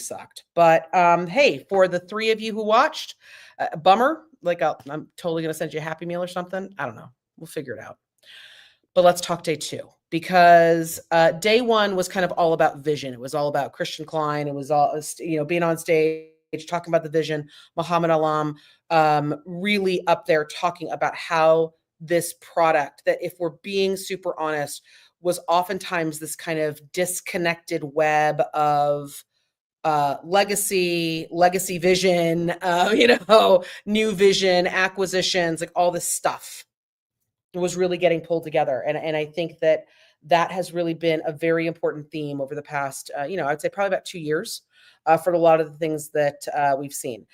sucked. But hey, for the 3 of you who watched, bummer. Like I'm totally going to send you a Happy Meal or something. I don't know. We'll figure it out. But let's talk day 2, because day 1 was kind of all about vision. It was all about Christian Klein. It was all, being on stage, talking about the vision. Muhammad Alam, really up there talking about how this product, that if we're being super honest, was oftentimes this kind of disconnected web of legacy vision, new vision, acquisitions, like all this stuff was really getting pulled together. And I think that has really been a very important theme over the past, I'd say probably about 2 years for a lot of the things that we've seen.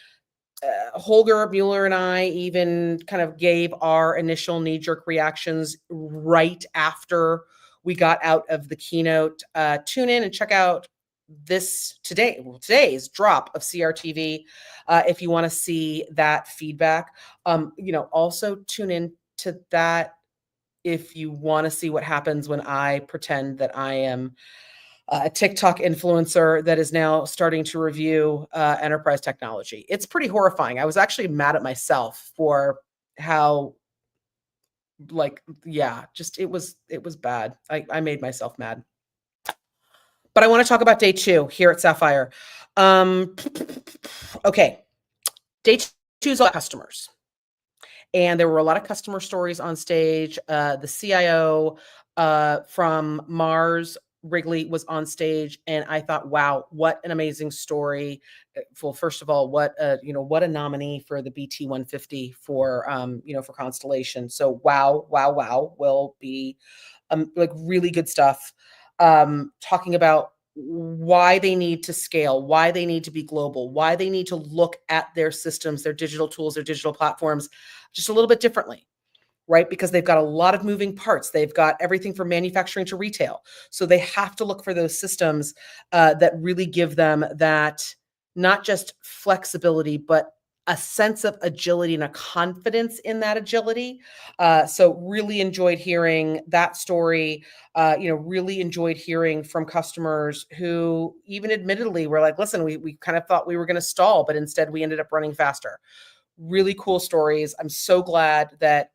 Holger Mueller and I even kind of gave our initial knee-jerk reactions right after we got out of the keynote. Tune in and check out today's drop of CRTV if you want to see that feedback. Also tune in to that if you want to see what happens when I pretend that I am a TikTok influencer that is now starting to review enterprise technology. It's pretty horrifying. I was actually mad at myself for how, it was bad. I made myself mad. But I want to talk about day 2 here at Sapphire. Okay, day 2 is all customers. And there were a lot of customer stories on stage. The CIO from Mars Wrigley was on stage, and I thought, wow, what an amazing story. Well, first of all, what a nominee for the BT 150 for Constellation. So wow, will be really good stuff. Talking about why they need to scale, why they need to be global, why they need to look at their systems, their digital tools, their digital platforms just a little bit differently, right? Because they've got a lot of moving parts. They've got everything from manufacturing to retail. So they have to look for those systems that really give them that, not just flexibility, but a sense of agility and a confidence in that agility. So really enjoyed hearing that story. Really enjoyed hearing from customers who even admittedly were like, listen, we kind of thought we were going to stall, but instead we ended up running faster. Really cool stories. I'm so glad that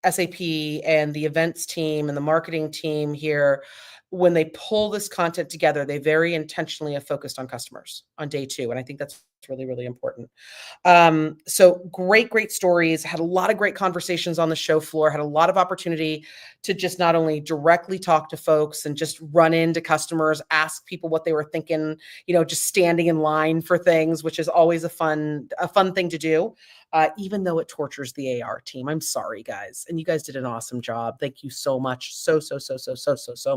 SAP and the events team and the marketing team here, when they pull this content together, they very intentionally have focused on customers on day 2. And I think that's really, really important. So great stories, had a lot of great conversations on the show floor, had a lot of opportunity to just not only directly talk to folks and just run into customers, ask people what they were thinking, just standing in line for things, which is always a fun thing to do. Even though it tortures the AR team. I'm sorry, guys. And you guys did an awesome job. Thank you so much. So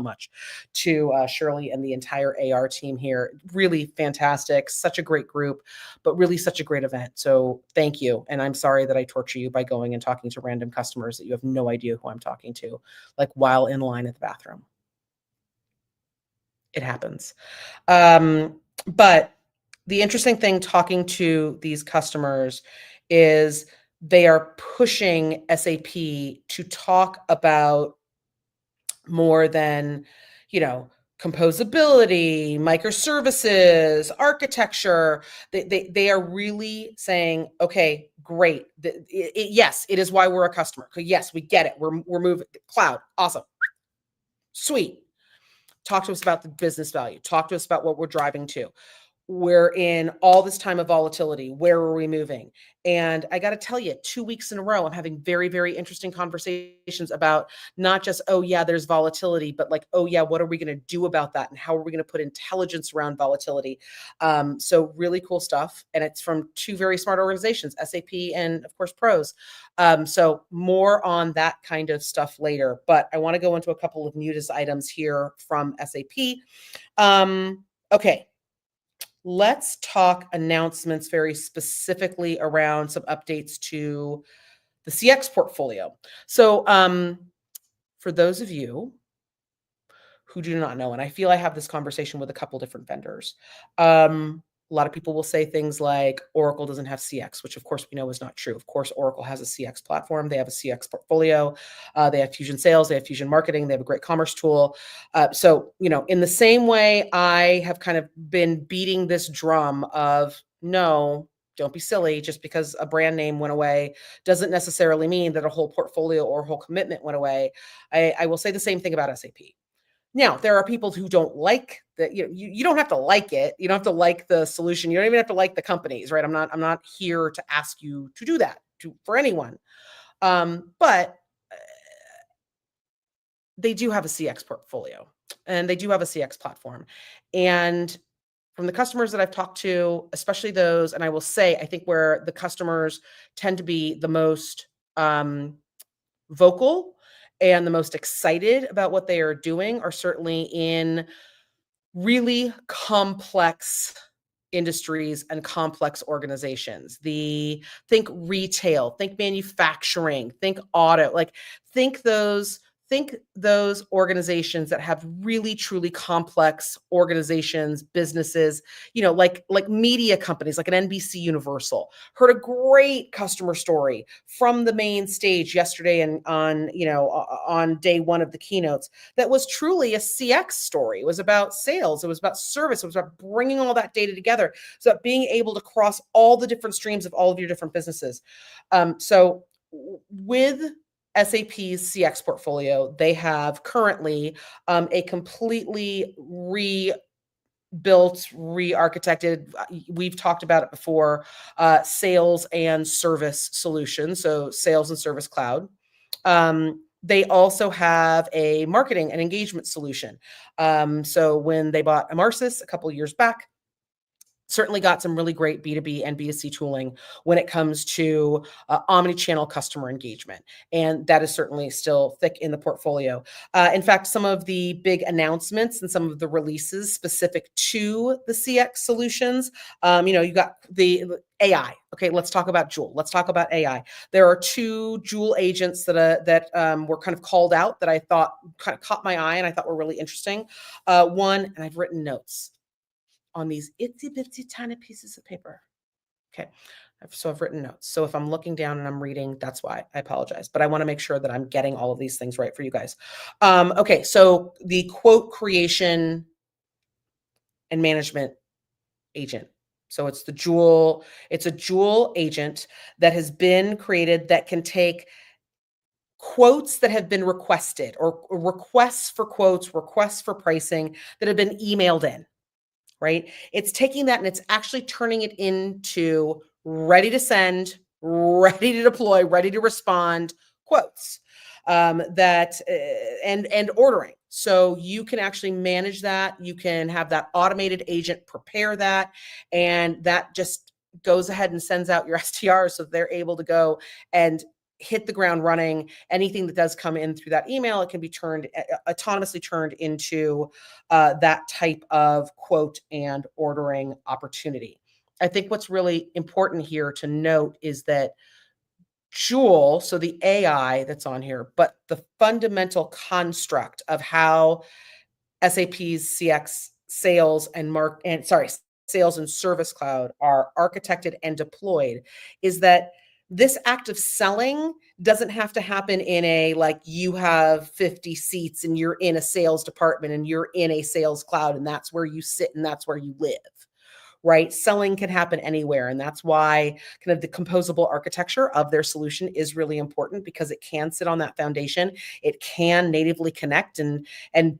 much to Shirley and the entire AR team here. Really fantastic. Such a great group, but really such a great event. So thank you. And I'm sorry that I torture you by going and talking to random customers that you have no idea who I'm talking to, like while in line at the bathroom. It happens. But the interesting thing talking to these customers is they are pushing SAP to talk about more than, composability, microservices, architecture. They are really saying, okay, great. Yes, it is why we're a customer. Yes, we get it. We're moving cloud. Awesome. Sweet. Talk to us about the business value. Talk to us about what we're driving to. We're in all this time of volatility. Where are we moving? And I got to tell you, 2 weeks in a row, I'm having very, very interesting conversations about not just, oh yeah, there's volatility, but like, oh yeah, what are we going to do about that? And how are we going to put intelligence around volatility? So really cool stuff. And it's from 2 very smart organizations, SAP and of course Pros. So more on that kind of stuff later, but I want to go into a couple of news items here from SAP. Okay. Let's talk announcements very specifically around some updates to the CX portfolio. So for those of you who do not know, and I feel I have this conversation with a couple different vendors, A lot of people will say things like Oracle doesn't have CX, which of course we know is not true. Of course, Oracle has a CX platform. They have a CX portfolio. They have Fusion Sales. They have Fusion Marketing. They have a great commerce tool. So, in the same way, I have kind of been beating this drum of no, don't be silly. Just because a brand name went away doesn't necessarily mean that a whole portfolio or a whole commitment went away. I will say the same thing about SAP. Now, there are people who don't like that. You don't have to like it. You don't have to like the solution. You don't even have to like the companies, right? I'm not here to ask you to do that for anyone. But they do have a CX portfolio and they do have a CX platform. And from the customers that I've talked to, especially those, and I will say, I think where the customers tend to be the most vocal and the most excited about what they are doing are certainly in really complex industries and complex organizations. Think retail, think manufacturing, think auto, think those organizations that have really truly complex organizations, businesses, like media companies, like an NBC Universal. Heard a great customer story from the main stage yesterday and on day one of the keynotes that was truly a CX story. It was about sales, it was about service, it was about bringing all that data together, so being able to cross all the different streams of all of your different businesses. So with SAP's CX portfolio, they have currently a completely rebuilt, re-architected, we've talked about it before, sales and service solution, so sales and service cloud. They also have a marketing and engagement solution. So when they bought Amarsis a couple of years back, certainly got some really great B2B and B2C tooling when it comes to omni-channel customer engagement. And that is certainly still thick in the portfolio. In fact, some of the big announcements and some of the releases specific to the CX solutions, you got the AI. Okay, let's talk about Joule. Let's talk about AI. There are two Joule agents that were kind of called out that I thought kind of caught my eye and I thought were really interesting. One, and I've written notes on these itsy bitsy tiny pieces of paper. Okay. So I've written notes. So if I'm looking down and I'm reading, that's why. I apologize. But I want to make sure that I'm getting all of these things right for you guys. Okay. So the quote creation and management agent. So it's a Joule agent that has been created that can take quotes that have been requested or requests for quotes, requests for pricing that have been emailed in. Right? It's taking that and it's actually turning it into ready to send, ready to deploy, ready to respond quotes and ordering. So you can actually manage that. You can have that automated agent prepare that, and that just goes ahead and sends out your STRs so they're able to go and hit the ground running. Anything that does come in through that email, it can be autonomously turned into that type of quote and ordering opportunity. I think what's really important here to note is that Joule, so the AI that's on here, but the fundamental construct of how SAP's CX sales and service cloud are architected and deployed is that this act of selling doesn't have to happen in a, like, you have 50 seats and you're in a sales department and you're in a sales cloud and that's where you sit and that's where you live. Right? Selling can happen anywhere. And that's why kind of the composable architecture of their solution is really important, because it can sit on that foundation. It can natively connect and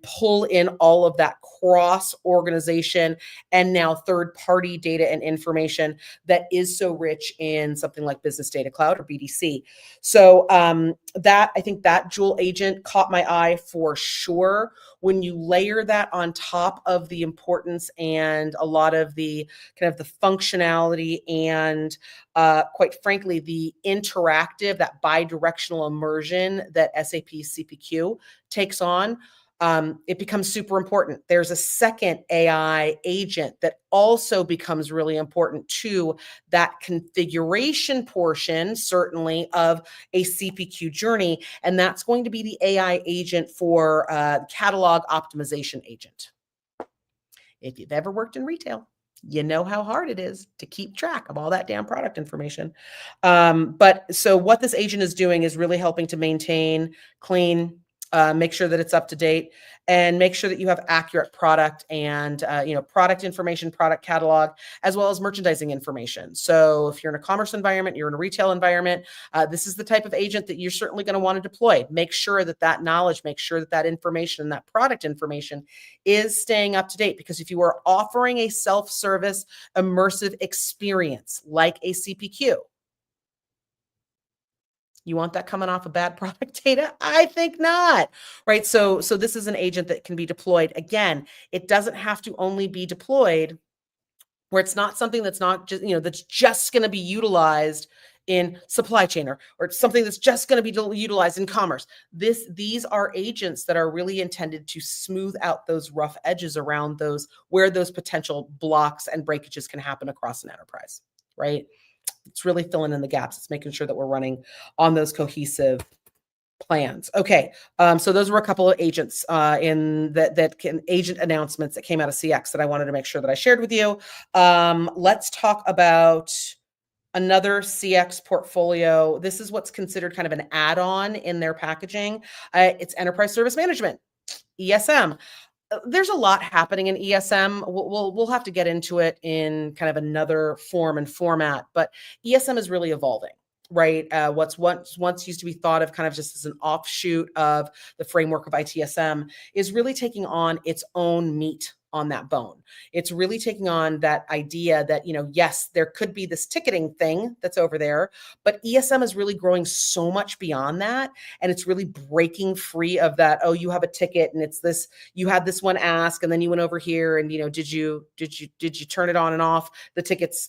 pull in all of that cross organization and now third party data and information that is so rich in something like Business Data Cloud or BDC. So I think that Joule agent caught my eye for sure. When you layer that on top of the importance and a lot of the kind of the functionality and quite frankly, the interactive, that bi-directional immersion that SAP CPQ takes on, it becomes super important. There's a second AI agent that also becomes really important to that configuration portion, certainly, of a CPQ journey. And that's going to be the AI agent for catalog optimization agent. If you've ever worked in retail, You know how hard it is to keep track of all that damn product information. But so what this agent is doing is really helping to maintain, clean, make sure that it's up to date, and make sure that you have accurate product and product information, product catalog, as well as merchandising information. So if you're in a commerce environment, you're in a retail environment, this is the type of agent that you're certainly going to want to deploy. Make sure that that knowledge, make sure that that information, that product information is staying up to date. Because if you are offering a self-service immersive experience like a CPQ, you want that coming off of bad product data? I think not, right? So this is an agent that can be deployed. Again, it doesn't have to only be deployed where it's not something that's not just, that's just going to be utilized in supply chain, or it's something that's just going to be utilized in commerce. These are agents that are really intended to smooth out those rough edges around those, where those potential blocks and breakages can happen across an enterprise, right? It's really filling in the gaps. It's making sure that we're running on those cohesive plans. Okay, so those were a couple of agents agent announcements that came out of CX that I wanted to make sure that I shared with you. Let's talk about another CX portfolio. This is what's considered kind of an add-on in their packaging. It's Enterprise Service Management, ESM. There's a lot happening in ESM. We'll have to get into it in kind of another form and format, but ESM is really evolving, right? What's once used to be thought of kind of just as an offshoot of the framework of ITSM is really taking on its own meat on that bone. It's really taking on that idea that, yes, there could be this ticketing thing that's over there, but ESM is really growing so much beyond that. And it's really breaking free of that, oh, you have a ticket and it's this, you had this one ask, and then you went over here and, did you turn it on and off? The ticket's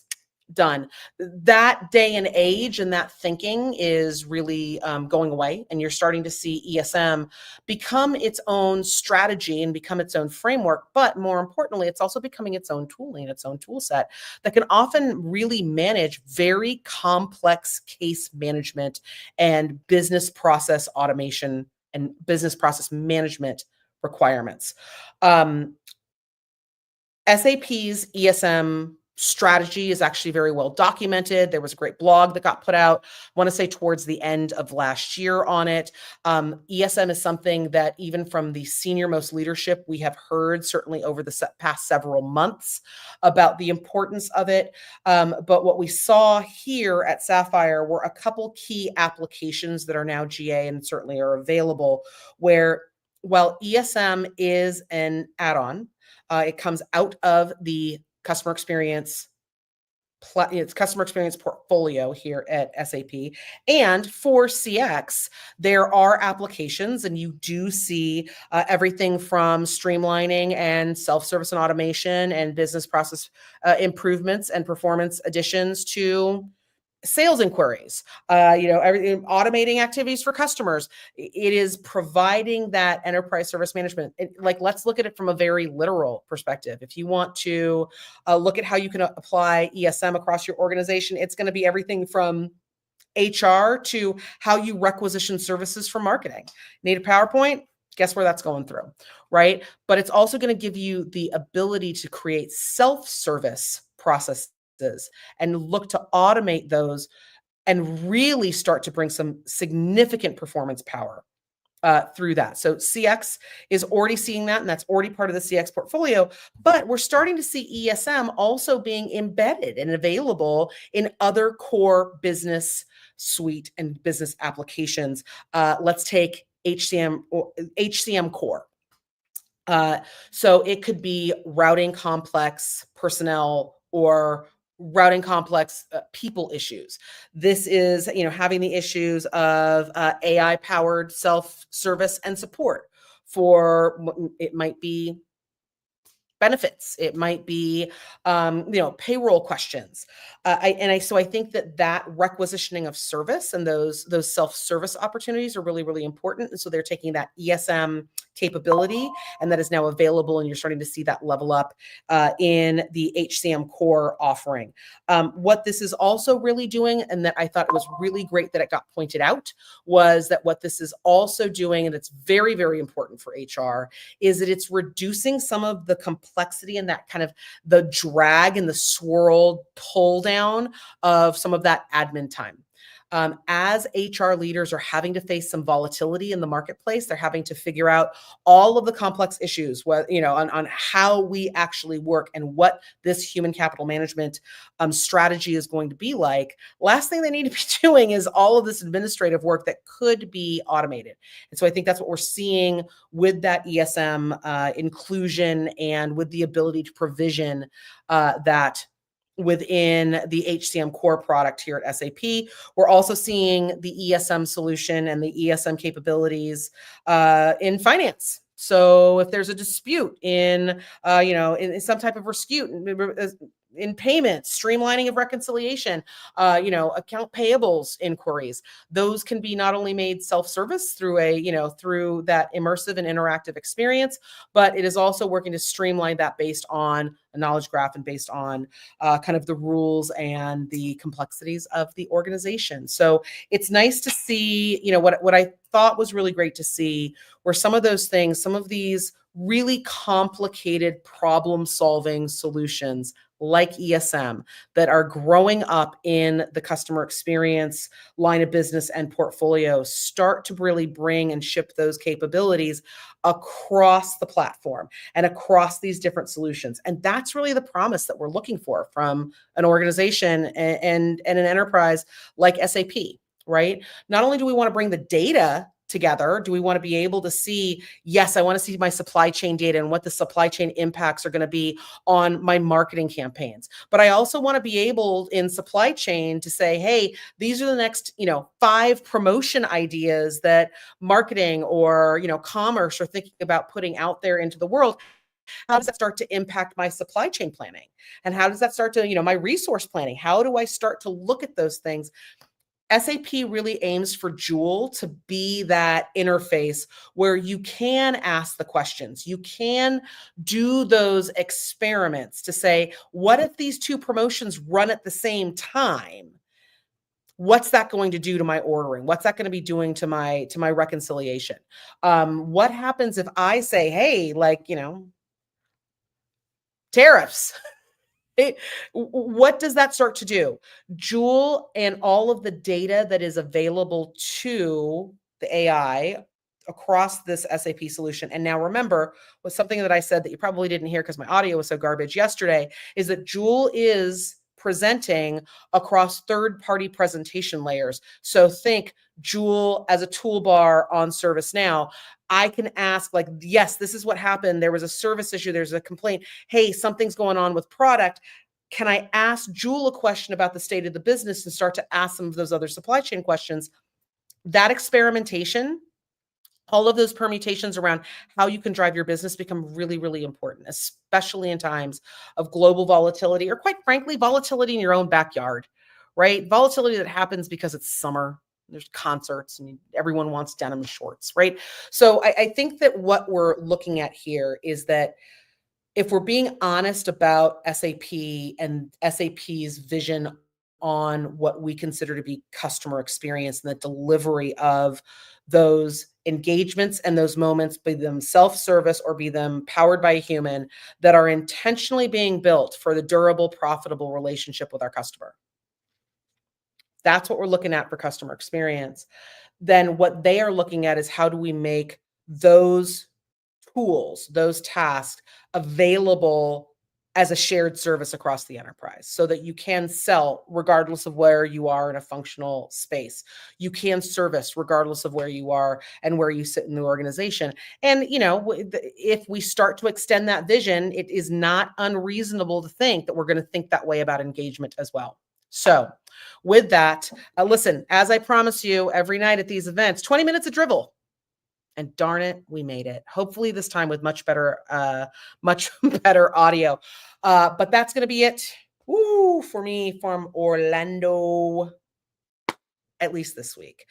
done. That day and age and that thinking is really going away, and you're starting to see ESM become its own strategy and become its own framework. But more importantly, it's also becoming its own tooling, its own tool set that can often really manage very complex case management and business process automation and business process management requirements. SAP's ESM strategy is actually very well documented. There was a great blog that got put out, I want to say towards the end of last year on it. ESM is something that even from the senior most leadership, we have heard certainly over the past several months about the importance of it. But what we saw here at Sapphire were a couple key applications that are now GA and certainly are available, where while ESM is an add-on, it comes out of the customer experience portfolio here at SAP. And for CX, there are applications, and you do see everything from streamlining and self-service and automation and business process improvements and performance additions to sales inquiries, everything, automating activities for customers. It is providing that enterprise service management. Let's look at it from a very literal perspective. If you want to look at how you can apply ESM across your organization, it's going to be everything from HR to how you requisition services for marketing. Need a PowerPoint? Guess where that's going through, right? But it's also going to give you the ability to create self-service processes and look to automate those and really start to bring some significant performance power through that. So CX is already seeing that, and that's already part of the CX portfolio, but we're starting to see ESM also being embedded and available in other core business suite and business applications. Let's take HCM or HCM core. So it could be routing complex personnel or routing complex people issues. This is, having the issues of AI powered self-service and support for, it might be benefits, it might be payroll questions. So I think that requisitioning of service and those self-service opportunities are really, really important. And so they're taking that ESM capability, and that is now available, and you're starting to see that level up in the HCM core offering. What this is also really doing, and that I thought it was really great that it got pointed out, was that what this is also doing, and it's very, very important for HR, is that it's reducing some of the complexity and that kind of the drag and the swirl pull down of some of that admin time. As HR leaders are having to face some volatility in the marketplace, they're having to figure out all of the complex issues, on how we actually work and what this human capital management strategy is going to be like. Last thing they need to be doing is all of this administrative work that could be automated. And so I think that's what we're seeing with that ESM inclusion and with the ability to provision that within the HCM core product here at SAP. We're also seeing the ESM solution and the ESM capabilities in finance. So if there's a dispute in some type of dispute in payments, streamlining of reconciliation, account payables inquiries, those can be not only made self-service through through that immersive and interactive experience, but it is also working to streamline that based on a knowledge graph and based on kind of the rules and the complexities of the organization. So it's nice to see, what I thought was really great to see were some of those things, some of these really complicated problem-solving solutions like ESM that are growing up in the customer experience line of business and portfolio start to really bring and ship those capabilities across the platform and across these different solutions. And that's really the promise that we're looking for from an organization and an enterprise like SAP, right? Not only do we want to bring the data together, do we want to be able to see, yes, I want to see my supply chain data and what the supply chain impacts are going to be on my marketing campaigns. But I also want to be able in supply chain to say, hey, these are the next, 5 promotion ideas that marketing or, commerce are thinking about putting out there into the world. How does that start to impact my supply chain planning? And how does that start to, my resource planning? How do I start to look at those things? SAP really aims for Joule to be that interface where you can ask the questions. You can do those experiments to say, what if these 2 promotions run at the same time? What's that going to do to my ordering? What's that going to be doing to my reconciliation? What happens if I say, hey, tariffs? What does that start to do? Joule and all of the data that is available to the AI across this SAP solution. And now remember, was something that I said that you probably didn't hear because my audio was so garbage yesterday, is that Joule is presenting across third-party presentation layers. So think Joule as a toolbar on ServiceNow. I can ask yes, this is what happened. There was a service issue. There's a complaint. Hey, something's going on with product. Can I ask Joule a question about the state of the business and start to ask some of those other supply chain questions? That experimentation, all of those permutations around how you can drive your business become really, really important, especially in times of global volatility or, quite frankly, volatility in your own backyard, right? Volatility that happens because it's summer. There's concerts and everyone wants denim shorts, right? So I think that what we're looking at here is that if we're being honest about SAP and SAP's vision on what we consider to be customer experience and the delivery of those engagements and those moments, be them self-service or be them powered by a human, that are intentionally being built for the durable, profitable relationship with our customer. That's what we're looking at for customer experience. Then what they are looking at is how do we make those tools, those tasks available as a shared service across the enterprise so that you can sell regardless of where you are in a functional space. You can service regardless of where you are and where you sit in the organization. And, if we start to extend that vision, it is not unreasonable to think that we're going to think that way about engagement as well. So with that, listen, as I promise you every night at these events, 20 minutes of drivel. And darn it, we made it. Hopefully this time with much better audio. But that's going to be it for me from Orlando. at least this week.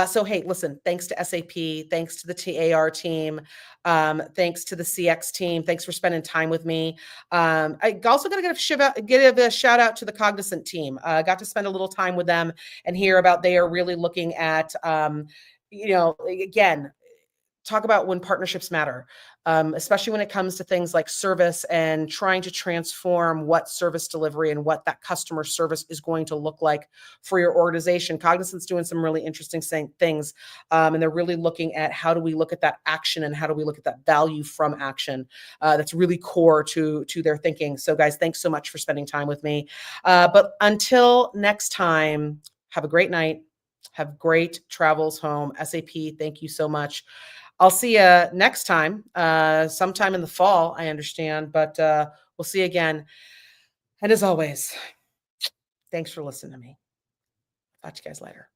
So, hey, listen, thanks to SAP, thanks to the TAR team, thanks to the CX team, thanks for spending time with me. I also got to give a shout out to the Cognizant team. Got to spend a little time with them and hear about they are really looking at, again, talk about when partnerships matter, especially when it comes to things like service and trying to transform what service delivery and what that customer service is going to look like for your organization. Cognizant's doing some really interesting things, and they're really looking at how do we look at that action and how do we look at that value from action. That's really core to their thinking. So, guys, thanks so much for spending time with me. But until next time, have a great night. Have great travels home. SAP, thank you so much. I'll see you next time, sometime in the fall, I understand, but we'll see you again. And as always, thanks for listening to me. Talk to you guys later.